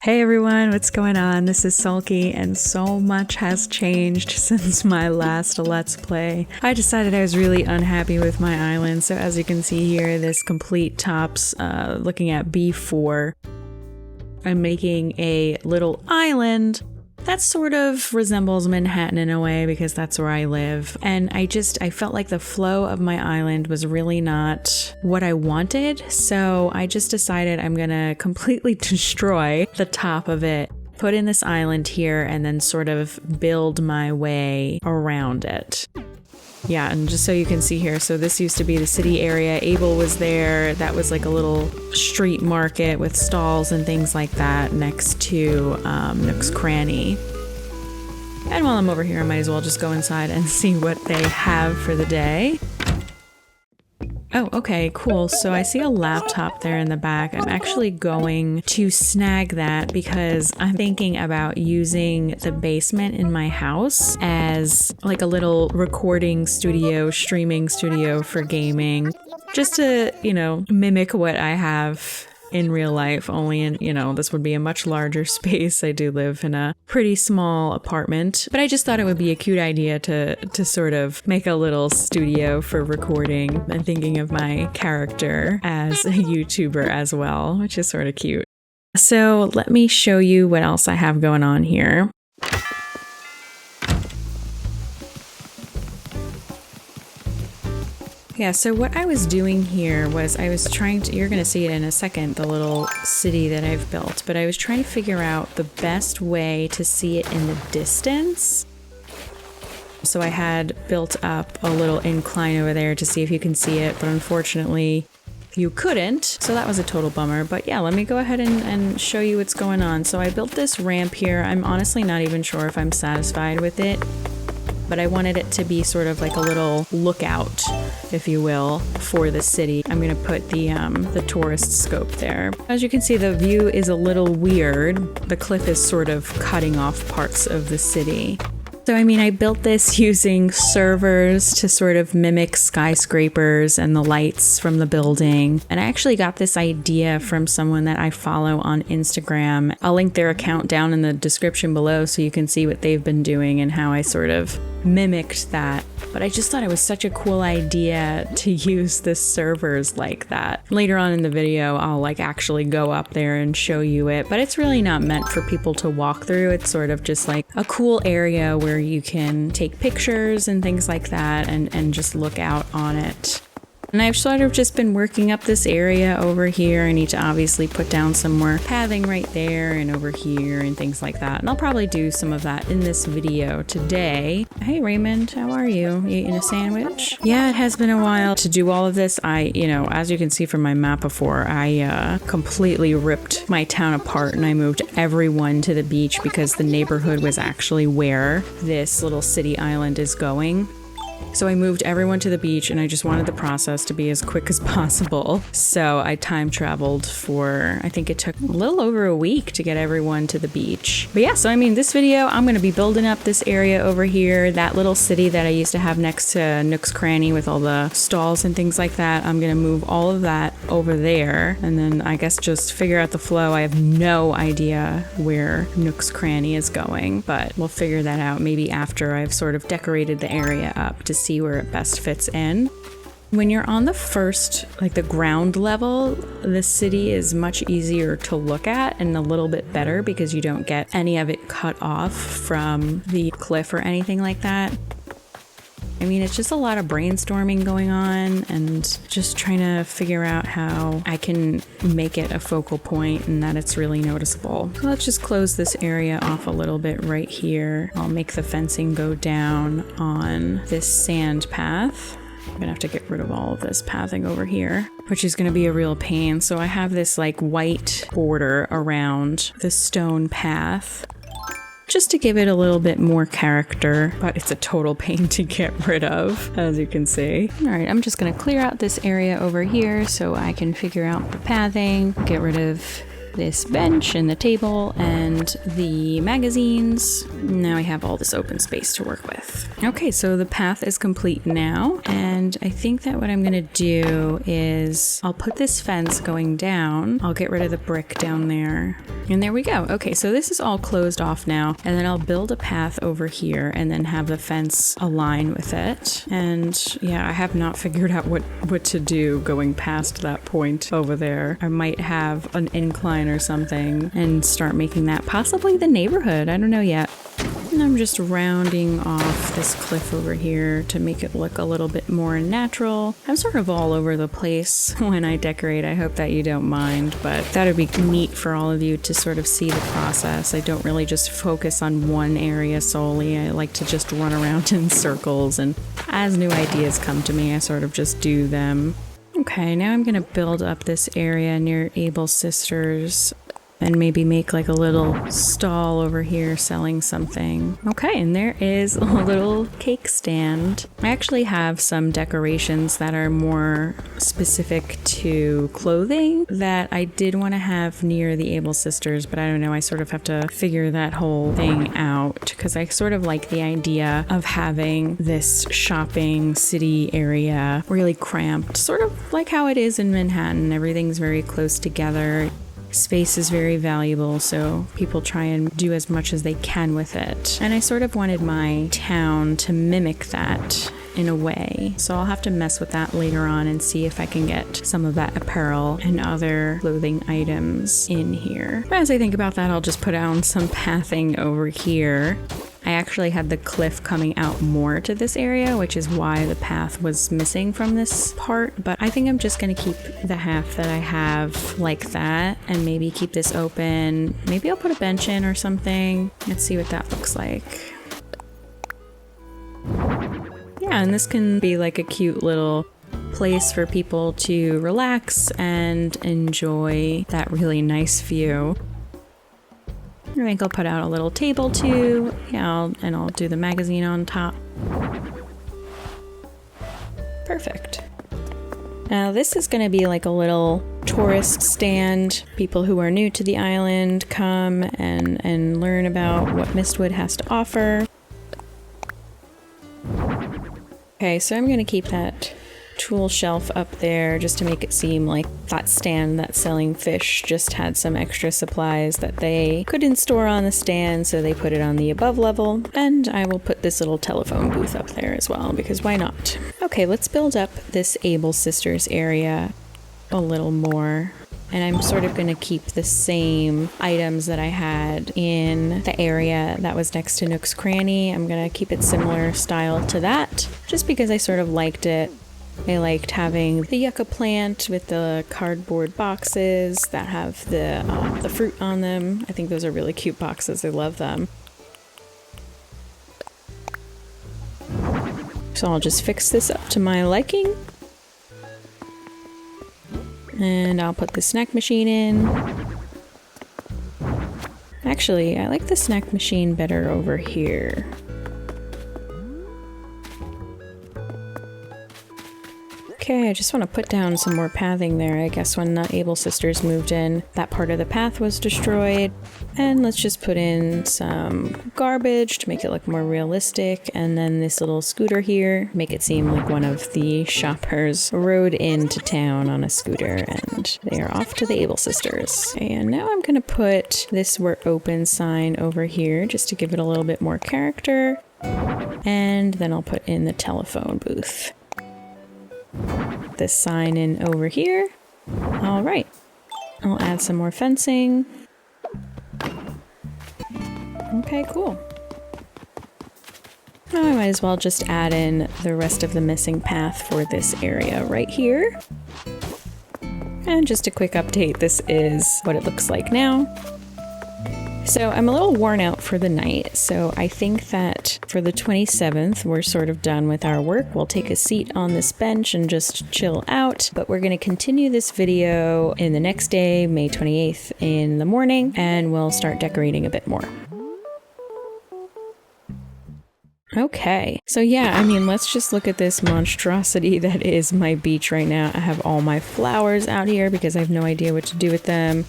Hey everyone, what's going on? This is Sulky, and so much has changed since my last Let's Play. I decided I was really unhappy with my island, so as you can see here, this complete tops looking at B4. I'm making a little island that sort of resembles Manhattan in a way because that's where I live. And I felt like the flow of my island was really not what I wanted. So I just decided I'm gonna completely destroy the top of it, put in this island here, and then sort of build my way around it. Yeah, and just so you can see here, so this used to be the city area. Abel was there. That was like a little street market with stalls and things like that next to Nook's Cranny. And while I'm over here, I might as well just go inside and see what they have for the day. Oh, okay, cool. So I see a laptop there in the back. I'm actually going to snag that because I'm thinking about using the basement in my house as like a little recording studio, streaming studio for gaming. Just to, mimic what I have in real life, only in, this would be a much larger space. I do live in a pretty small apartment, but I just thought it would be a cute idea to sort of make a little studio for recording and thinking of my character as a YouTuber as well, which is sort of cute. So let me show you what else I have going on here. Yeah, so what I was doing here was I was trying to, you're going to see it in a second, the little city that I've built, but I was trying to figure out the best way to see it in the distance. So I had built up a little incline over there to see if you can see it, but unfortunately you couldn't, so that was a total bummer. But yeah, let me go ahead and show you what's going on. So I built this ramp here. I'm honestly not even sure if I'm satisfied with it, but I wanted it to be sort of like a little lookout, if you will, for the city. I'm gonna put the tourist scope there. As you can see, the view is a little weird. The cliff is sort of cutting off parts of the city. So I built this using servers to sort of mimic skyscrapers and the lights from the building. And I actually got this idea from someone that I follow on Instagram. I'll link their account down in the description below so you can see what they've been doing and how I sort of mimicked that. But I just thought it was such a cool idea to use the servers like that. Later on in the video, I'll actually go up there and show you it, but it's really not meant for people to walk through. It's sort of just like a cool area where you can take pictures and things like that and just look out on it. And I've sort of just been working up this area over here. I need to obviously put down some more pathing right there and over here and things like that. And I'll probably do some of that in this video today. Hey Raymond, how are you? You eating a sandwich? Yeah, it has been a while to do all of this. As you can see from my map before, I completely ripped my town apart and I moved everyone to the beach because the neighborhood was actually where this little city island is going. So I moved everyone to the beach and I just wanted the process to be as quick as possible. So I time traveled for, I think it took a little over a week to get everyone to the beach. But yeah, so this video, I'm going to be building up this area over here, that little city that I used to have next to Nook's Cranny with all the stalls and things like that. I'm going to move all of that over there and then I guess just figure out the flow. I have no idea where Nook's Cranny is going, but we'll figure that out maybe after I've sort of decorated the area up to see where it best fits in. When you're on the first, the ground level, the city is much easier to look at and a little bit better because you don't get any of it cut off from the cliff or anything like that. It's just a lot of brainstorming going on and just trying to figure out how I can make it a focal point and that it's really noticeable. So let's just close this area off a little bit right here. I'll make the fencing go down on this sand path. I'm gonna have to get rid of all of this pathing over here, which is gonna be a real pain. So I have this white border around the stone path, just to give it a little bit more character, but it's a total pain to get rid of, as you can see. All right, I'm just gonna clear out this area over here so I can figure out the pathing, get rid of this bench and the table and the magazines. Now I have all this open space to work with. Okay, so the path is complete now, and I think that what I'm gonna do is I'll put this fence going down. I'll get rid of the brick down there. And there we go. Okay, so this is all closed off now, and then I'll build a path over here and then have the fence align with it. And yeah, I have not figured out what to do going past that point over there. I might have an incline or something and start making that possibly the neighborhood. I don't know yet. And I'm just rounding off this cliff over here to make it look a little bit more natural. I'm sort of all over the place when I decorate. I hope that you don't mind, but that would be neat for all of you to sort of see the process. I don't really just focus on one area solely. I like to just run around in circles, and as new ideas come to me, I sort of just do them. Okay, now I'm gonna build up this area near Able Sisters and maybe make like a little stall over here selling something. Okay, and there is a little cake stand. I actually have some decorations that are more specific to clothing that I did want to have near the Able Sisters, but I don't know, I sort of have to figure that whole thing out because I sort of like the idea of having this shopping city area really cramped, sort of like how it is in Manhattan. Everything's very close together. Space is very valuable, so people try and do as much as they can with it. And I sort of wanted my town to mimic that in a way. So I'll have to mess with that later on and see if I can get some of that apparel and other clothing items in here. But as I think about that, I'll just put down some pathing over here. I actually had the cliff coming out more to this area, which is why the path was missing from this part. But I think I'm just going to keep the half that I have like that and maybe keep this open. Maybe I'll put a bench in or something. Let's see what that looks like. Yeah, and this can be like a cute little place for people to relax and enjoy that really nice view. I think I'll put out a little table too. Yeah, I'll do the magazine on top. Perfect. Now this is going to be like a little tourist stand. People who are new to the island come and learn about what Mistwood has to offer. Okay, so I'm going to keep that tool shelf up there just to make it seem like that stand that's selling fish just had some extra supplies that they couldn't store on the stand, so they put it on the above level. And I will put this little telephone booth up there as well, because why not? Okay, let's build up this Able Sisters area a little more. And I'm sort of going to keep the same items that I had in the area that was next to Nook's Cranny. I'm going to keep it similar style to that, just because I sort of liked it. I liked having the yucca plant with the cardboard boxes that have the fruit on them. I think those are really cute boxes. I love them. So I'll just fix this up to my liking. And I'll put the snack machine in. Actually, I like the snack machine better over here. Okay, I just want to put down some more pathing there. I guess when the Able Sisters moved in, that part of the path was destroyed. And let's just put in some garbage to make it look more realistic. And then this little scooter here, make it seem like one of the shoppers rode into town on a scooter and they are off to the Able Sisters. And now I'm going to put this "We're Open" sign over here just to give it a little bit more character. And then I'll put in the telephone booth. This sign in over here. All right, I'll add some more fencing. Okay, cool. Now I might as well just add in the rest of the missing path for this area right here. And just a quick update, this is what it looks like now. So I'm a little worn out for the night, so I think that for the 27th, we're sort of done with our work. We'll take a seat on this bench and just chill out, but we're going to continue this video in the next day, May 28th in the morning, and we'll start decorating a bit more. Okay, so yeah, I mean, let's just look at this monstrosity that is my beach right now. I have all my flowers out here because I have no idea what to do with them.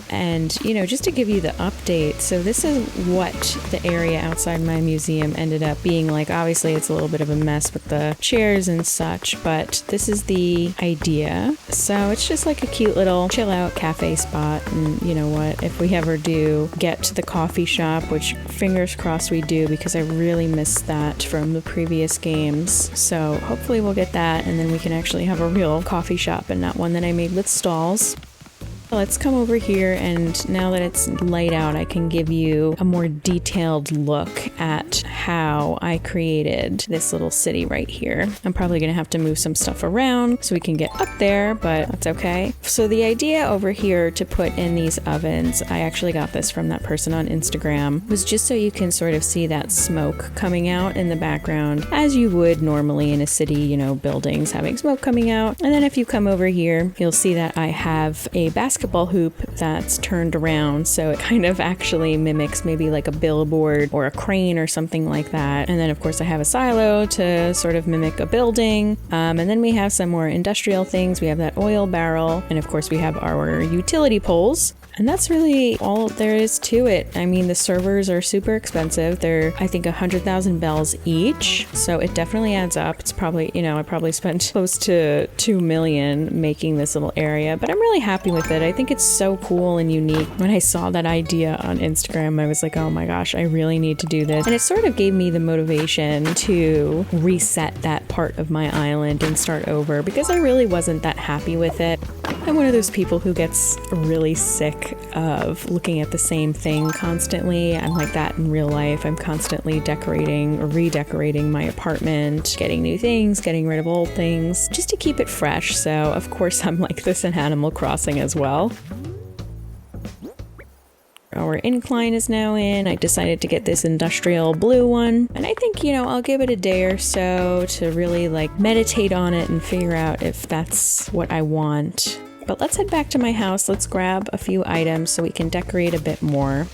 And, you know, just to give you the update, so this is what the area outside my museum ended up being like. Obviously, it's a little bit of a mess with the chairs and such, but this is the idea. So it's just like a cute little chill out cafe spot. And you know what, if we ever do get to the coffee shop, which fingers crossed we do, because I really missed that from the previous games. So hopefully we'll get that, and then we can actually have a real coffee shop and not one that I made with stalls. Let's come over here, and now that it's laid out, I can give you a more detailed look at how I created this little city right here. I'm probably going to have to move some stuff around so we can get up there, but that's okay. So the idea over here to put in these ovens, I actually got this from that person on Instagram, was just so you can sort of see that smoke coming out in the background, as you would normally in a city, you know, buildings having smoke coming out. And then if you come over here, you'll see that I have a basketball hoop that's turned around, so it kind of actually mimics maybe like a billboard or a crane or something like that. And then of course I have a silo to sort of mimic a building, and then we have some more industrial things. We have that oil barrel, and of course we have our utility poles. And that's really all there is to it. I mean, the servers are super expensive. They're, I think, 100,000 bells each. So it definitely adds up. It's probably, you know, I probably spent close to 2 million making this little area, but I'm really happy with it. I think it's so cool and unique. When I saw that idea on Instagram, I was like, oh my gosh, I really need to do this. And it sort of gave me the motivation to reset that part of my island and start over, because I really wasn't that happy with it. I'm one of those people who gets really sick of looking at the same thing constantly. I'm like that in real life. I'm constantly decorating or redecorating my apartment, getting new things, getting rid of old things, just to keep it fresh. So of course I'm like this in Animal Crossing as well. Our incline is now in. I decided to get this industrial blue one. And I think, you know, I'll give it a day or so to really like meditate on it and figure out if that's what I want. But let's head back to my house. Let's grab a few items so we can decorate a bit more.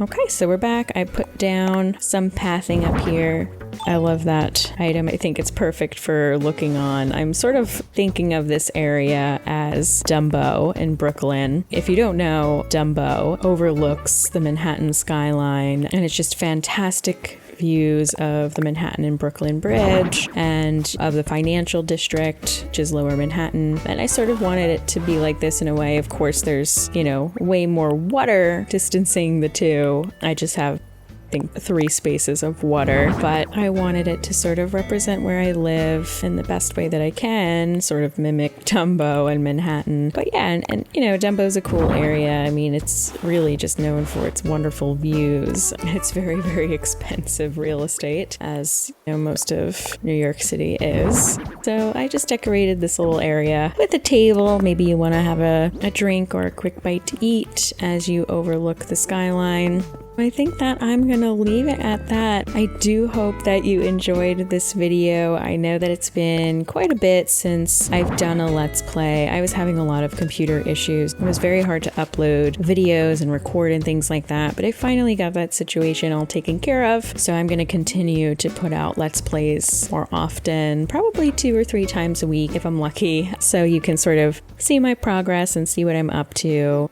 Okay, so we're back. I put down some pathing up here. I love that item. I think it's perfect for looking on. I'm sort of thinking of this area as Dumbo in Brooklyn. If you don't know, Dumbo overlooks the Manhattan skyline, and it's just fantastic views of the Manhattan and Brooklyn Bridge and of the financial district, which is Lower Manhattan. And I sort of wanted it to be like this in a way. Of course, there's, you know, way more water distancing the two. I just have, I think, 3 spaces of water, but I wanted it to sort of represent where I live in the best way that I can, sort of mimic Dumbo and Manhattan. But yeah, and you know, Dumbo's a cool area. I mean, it's really just known for its wonderful views. It's very, very expensive real estate, as you know, most of New York City is. So I just decorated this little area with a table. Maybe you want to have a drink or a quick bite to eat as you overlook the skyline. I think that I'm gonna leave it at that. I do hope that you enjoyed this video. I know that it's been quite a bit since I've done a Let's Play. I was having a lot of computer issues. It was very hard to upload videos and record and things like that, but I finally got that situation all taken care of. So I'm gonna continue to put out Let's Plays more often, probably 2 or 3 times a week if I'm lucky, so you can sort of see my progress and see what I'm up to.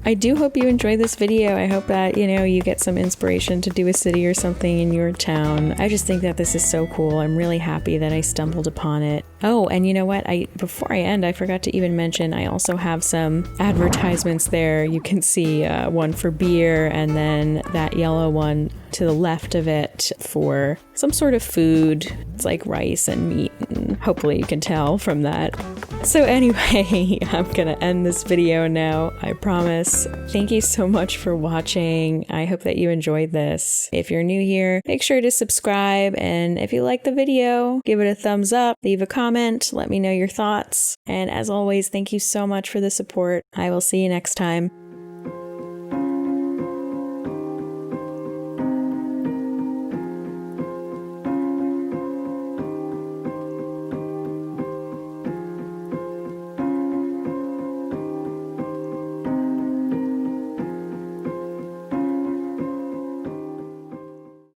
I do hope you enjoyed this video. I hope that, you know, you get some inspiration to do a city or something in your town. I just think that this is so cool. I'm really happy that I stumbled upon it. Oh, and you know what? Before I end, I forgot to even mention I also have some advertisements there. You can see one for beer, and then that yellow one to the left of it for some sort of food. It's like rice and meat, and hopefully you can tell from that. So anyway, I'm gonna end this video now, I promise. Thank you so much for watching. I hope that you enjoyed this. If you're new here, make sure to subscribe, and if you like the video, give it a thumbs up, leave a comment, let me know your thoughts. And as always, thank you so much for the support. I will see you next time.